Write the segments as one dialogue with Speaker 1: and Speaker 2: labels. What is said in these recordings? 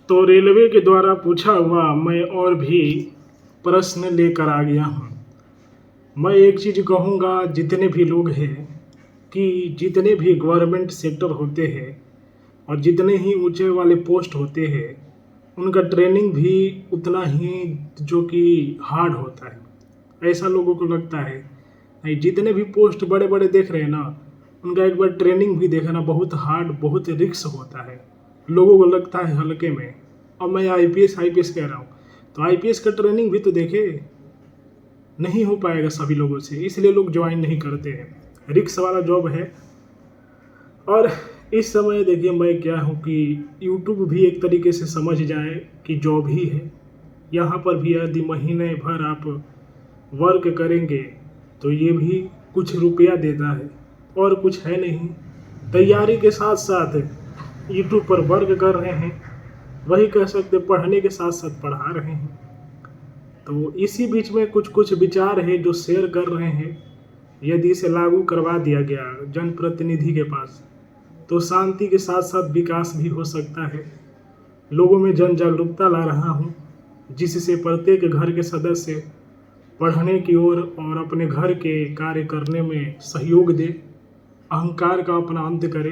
Speaker 1: तो रेलवे के द्वारा पूछा हुआ मैं और भी प्रश्न लेकर आ गया हूँ। मैं एक चीज़ कहूँगा, जितने भी लोग हैं कि जितने भी गवर्नमेंट सेक्टर होते हैं और जितने ही ऊंचे वाले पोस्ट होते हैं, उनका ट्रेनिंग भी उतना ही जो कि हार्ड होता है, ऐसा लोगों को लगता है। नहीं, जितने भी पोस्ट बड़े बड़े देख रहे हैं ना, उनका एक बार ट्रेनिंग भी देखना बहुत हार्ड, बहुत रिस्क होता है। लोगों को लगता है हल्के में। अब मैं आईपीएस कह रहा हूँ, तो आईपीएस का ट्रेनिंग भी तो देखे, नहीं हो पाएगा सभी लोगों से, इसलिए लोग ज्वाइन नहीं करते हैं। रिस्क वाला जॉब है। और इस समय देखिए मैं क्या हूँ कि यूट्यूब भी एक तरीके से समझ जाए कि जॉब ही है। यहाँ पर भी यदि महीने भर आप वर्क करेंगे तो ये भी कुछ रुपया देता है और कुछ है नहीं। तैयारी के साथ साथ यूट्यूब पर वर्क कर रहे हैं, वही कह सकते पढ़ने के साथ साथ पढ़ा रहे हैं। तो इसी बीच में कुछ कुछ विचार है जो शेयर कर रहे हैं। यदि इसे लागू करवा दिया गया जनप्रतिनिधि के पास, तो शांति के साथ साथ विकास भी हो सकता है। लोगों में जन जागरूकता ला रहा हूँ, जिससे प्रत्येक घर के सदस्य पढ़ने की ओर और अपने घर के कार्य करने में सहयोग दे, अहंकार का अपना अंत करे।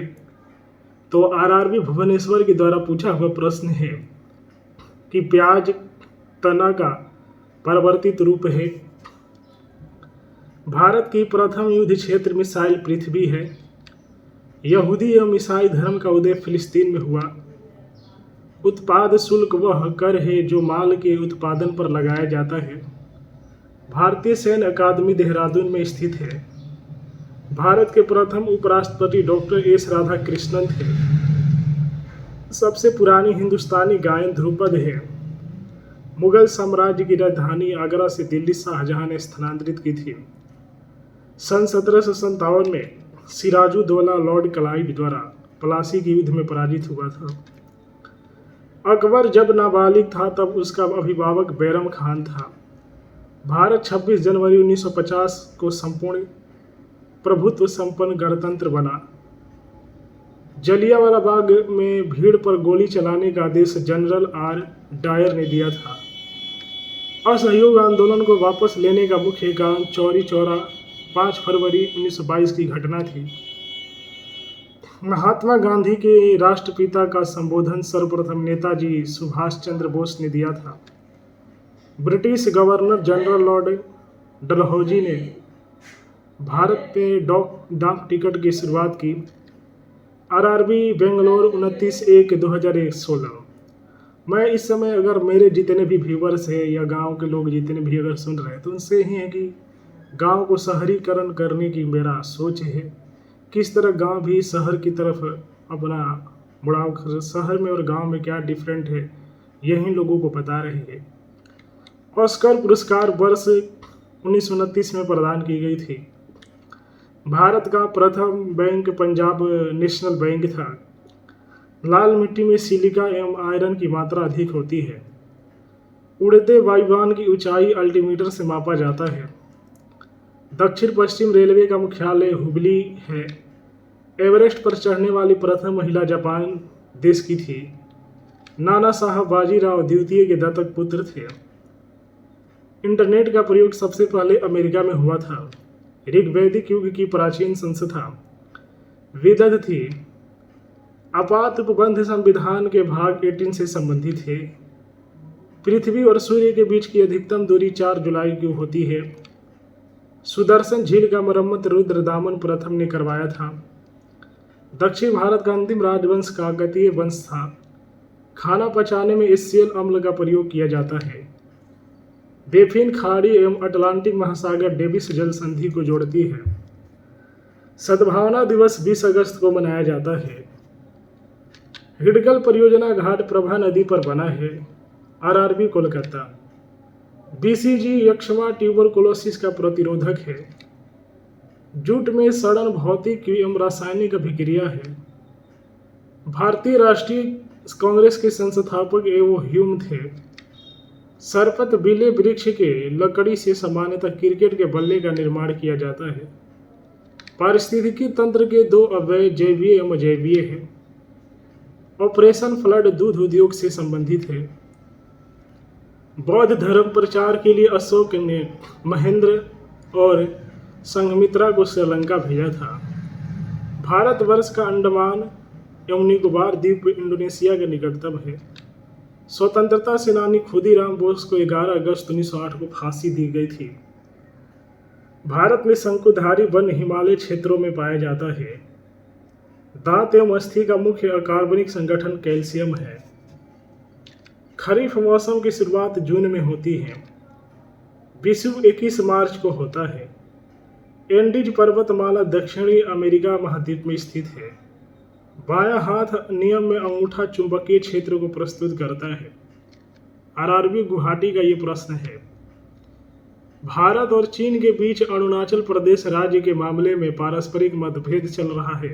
Speaker 1: तो आरआरबी भुवनेश्वर के द्वारा पूछा हुआ प्रश्न है कि प्याज तना का परिवर्तित रूप है। भारत की प्रथम युद्ध क्षेत्र मिसाइल पृथ्वी है। यहूदी एवं ईसाई धर्म का उदय फिलिस्तीन में हुआ। उत्पाद शुल्क वह कर है जो माल के उत्पादन पर लगाया जाता है। भारतीय सैन्य अकादमी देहरादून में स्थित है। भारत के प्रथम उपराष्ट्रपति डॉक्टर एस राधाकृष्णन थे। सबसे पुरानी हिंदुस्तानी गायन ध्रुपद है। मुगल साम्राज्य की राजधानी आगरा से दिल्ली शाहजहां ने स्थानांतरित की थी। सन 1757 में सिराजुद्दौला लॉर्ड क्लाइव द्वारा प्लासी के युद्ध में पराजित हुआ था। अकबर जब नाबालिग था तब उसका अभिभावक बैरम खान था। भारत 26 जनवरी 1950 को संपूर्ण प्रभुत्व संपन्न गणतंत्र बना। जलियांवाला बाग में भीड़ पर गोली चलाने का आदेश जनरल आर डायर ने दिया था। असहयोग आंदोलन को वापस लेने का मुख्य कारण चौरी चौरा 5 फरवरी 1922 की घटना थी। महात्मा गांधी के राष्ट्रपिता का संबोधन सर्वप्रथम नेताजी सुभाष चंद्र बोस ने दिया था। British governor general Lord Dalhousie ने भारत में डाक टिकट की शुरुआत की। आरआरबी बेंगलोर 29/1/2016। मैं इस समय अगर मेरे जितने भी व्यूवर्स हैं या गांव के लोग जितने भी अगर सुन रहे हैं, तो उनसे ही है कि गांव को शहरीकरण करने की मेरा सोच है। किस तरह गांव भी शहर की तरफ अपना मुड़ाव, शहर में और गांव में क्या डिफरेंट है, यही लोगों को बता रहे हैं। ऑस्कर पुरस्कार वर्ष 1929 में प्रदान की गई थी। भारत का प्रथम बैंक पंजाब नेशनल बैंक था। लाल मिट्टी में सिलिका एवं आयरन की मात्रा अधिक होती है। उड़ते वायुयान की ऊंचाई अल्टीमीटर से मापा जाता है। दक्षिण पश्चिम रेलवे का मुख्यालय हुबली है। एवरेस्ट पर चढ़ने वाली प्रथम महिला जापान देश की थी। नाना साहब बाजीराव द्वितीय के दत्तक पुत्र थे। इंटरनेट का प्रयोग सबसे पहले अमेरिका में हुआ था। ऋग्वैदिक युग की प्राचीन संस्था वेदद थी। आपात उपबंध संविधान के भाग 18 से संबंधित है। पृथ्वी और सूर्य के बीच की अधिकतम दूरी 4 जुलाई की होती है। सुदर्शन झील का मरम्मत रुद्रदामन प्रथम ने करवाया था। दक्षिण भारत का अंतिम राजवंश काकतीय वंश था। खाना पचाने में एसियल अम्ल का प्रयोग किया जाता है। बेफिन खाड़ी एवं अटलांटिक महासागर डेविस जल संधि को जोड़ती है। सद्भावना दिवस 20 अगस्त को मनाया जाता है। हिडकल परियोजना घाट प्रभा नदी पर बना है। आरआरबी कोलकाता। बीसीजी यक्ष्मा ट्यूबरकुलोसिस का प्रतिरोधक है। जूट में सड़न भौतिक एवं रासायनिक अभिक्रिया है। भारतीय राष्ट्रीय कांग्रेस के संस्थापक एवं ह्यूम थे। सरपत बिले वृक्ष के लकड़ी से सामान्यतः क्रिकेट के बल्ले का निर्माण किया जाता है। पारिस्थितिकी तंत्र के 2 अवयव जैवीय एवं अजैवीय है। ऑपरेशन फ्लड दूध उद्योग से संबंधित है। बौद्ध धर्म प्रचार के लिए अशोक ने महेंद्र और संघमित्रा को श्रीलंका भेजा था। भारतवर्ष का अंडमान एवं निकोबार द्वीप इंडोनेशिया के निकटतम है। स्वतंत्रता सेनानी खुदीराम बोस को 11 अगस्त 1908 को फांसी दी गई थी। भारत में शंकुधारी वन हिमालय क्षेत्रों में पाया जाता है। दांत एवं अस्थि का मुख्य अकार्बनिक संगठन कैल्शियम है। खरीफ मौसम की शुरुआत जून में होती है। विषुव 21 मार्च को होता है। एंडीज पर्वतमाला दक्षिणी अमेरिका महाद्वीप में स्थित है। बायां हाथ नियम में अंगूठा चुंबकीय क्षेत्र को प्रस्तुत करता है। आरआरबी गुवाहाटी का ये प्रश्न है। भारत और चीन के बीच अरुणाचल प्रदेश राज्य के मामले में पारस्परिक मतभेद चल रहा है।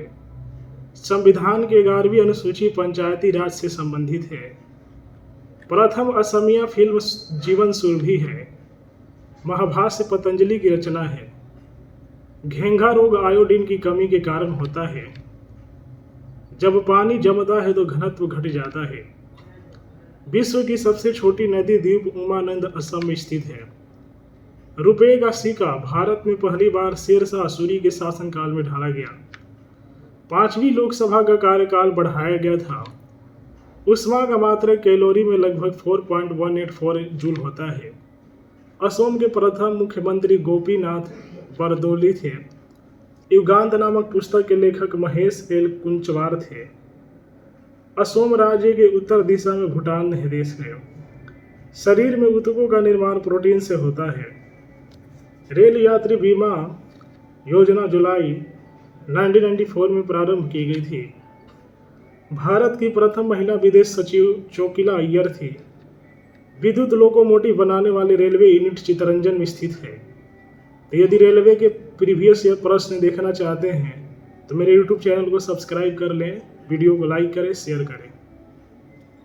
Speaker 1: संविधान की 11वीं अनुसूची पंचायती राज से संबंधित है। प्रथम असमिया फिल्म जीवन सुरभि है। महाभाष्य पतंजलि की रचना है। घेंघा रोग आयोडीन की कमी के कारण होता है। जब पानी जमता है तो घनत्व घट जाता है। विश्व की सबसे छोटी नदी द्वीप उमानंद असम में स्थित है। रुपये का सिक्का भारत में पहली बार शेरशाह सूरी के शासनकाल में ढाला गया। 5वीं लोकसभा का कार्यकाल बढ़ाया गया था। उष्मा का मात्रक कैलोरी में लगभग 4.184 जूल होता है। असम के प्रथम मुख्यमंत्री गोपीनाथ बरदोली थे। युगांत नामक पुस्तक के लेखक महेश एल कुंचवार थे। असम राज्य के उत्तर दिशा में भूटान देश है। शरीर में ऊतकों का निर्माण प्रोटीन से होता है। रेल यात्री बीमा योजना जुलाई 1994 में प्रारंभ की गई थी। भारत की प्रथम महिला विदेश सचिव चोकिला अय्यर थी। विद्युत लोकोमोटिव बनाने वाले रेलवे यूनिट चितरंजन में स्थित है। तो यदि रेलवे के प्रीवियस प्रश्न देखना चाहते हैं तो मेरे YouTube चैनल को सब्सक्राइब कर लें, वीडियो को लाइक करें, शेयर करें।